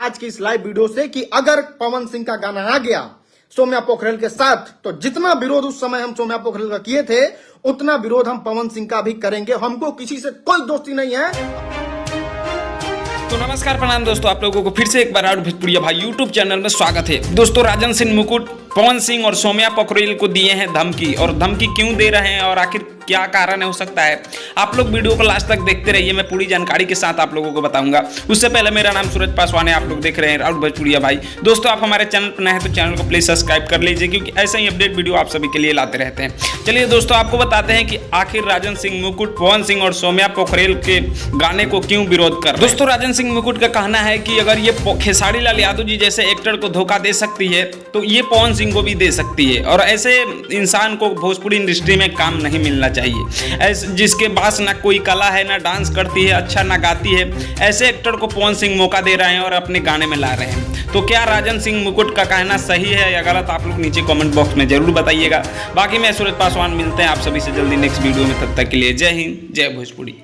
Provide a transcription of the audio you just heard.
आज की इस लाइव वीडियो से कि अगर पवन सिंह का गाना आ गया सौम्या पोखरेल के साथ, तो जितना विरोध उस समय हम सौम्या पोखरेल का किए थे उतना विरोध हम पवन सिंह का भी करेंगे। हमको किसी से कोई दोस्ती नहीं है। तो नमस्कार प्रणाम दोस्तों, आप लोगों को फिर से एक बार और भोजपुरिया भाई यूट्यूब चैनल में स्वागत है। दोस्तों, राजन सिंह मुकुट पवन सिंह और सौम्या पोखरेल को दिए हैं धमकी, और धमकी क्यों दे रहे हैं और आखिर क्या कारण हो सकता है, आप लोग वीडियो को लास्ट तक देखते रहिए। मैं पूरी जानकारी के साथ आप लोगों को बताऊंगा। उससे पहले मेरा नाम सूरज पासवान है, आप लोग देख रहे हैं राउत भोजपुरिया भाई। दोस्तों, आप हमारे चैनल पर नए हैं तो चैनल को प्लीज सब्सक्राइब कर लीजिए, क्योंकि ऐसे ही अपडेट वीडियो आप सभी के लिए लाते रहते हैं। चलिए दोस्तों, आपको बताते हैं कि आखिर राजन सिंह मुकुट पवन सिंह और सौम्या पोखरेल के गाने को क्यों विरोध कर रहे हैं। दोस्तों, राजन सिंह मुकुट का कहना है कि अगर ये खेसारी लाल यादव जी जैसे एक्टर को धोखा दे सकती है तो ये पवन सिंह को भी दे सकती है, और ऐसे इंसान को भोजपुरी इंडस्ट्री में काम नहीं मिलना चाहिए। जिसके पास ना कोई कला है, ना डांस करती है अच्छा, ना गाती है, ऐसे एक्टर को पवन सिंह मौका दे रहे हैं और अपने गाने में ला रहे हैं। तो क्या राजन सिंह मुकुट का कहना सही है या गलत, आप लोग नीचे कमेंट बॉक्स में जरूर बताइएगा। बाकी मैं सूरज पासवान, मिलते हैं आप सभी से जल्दी नेक्स्ट वीडियो में। तब तक के लिए जय हिंद, जय भोजपुरी।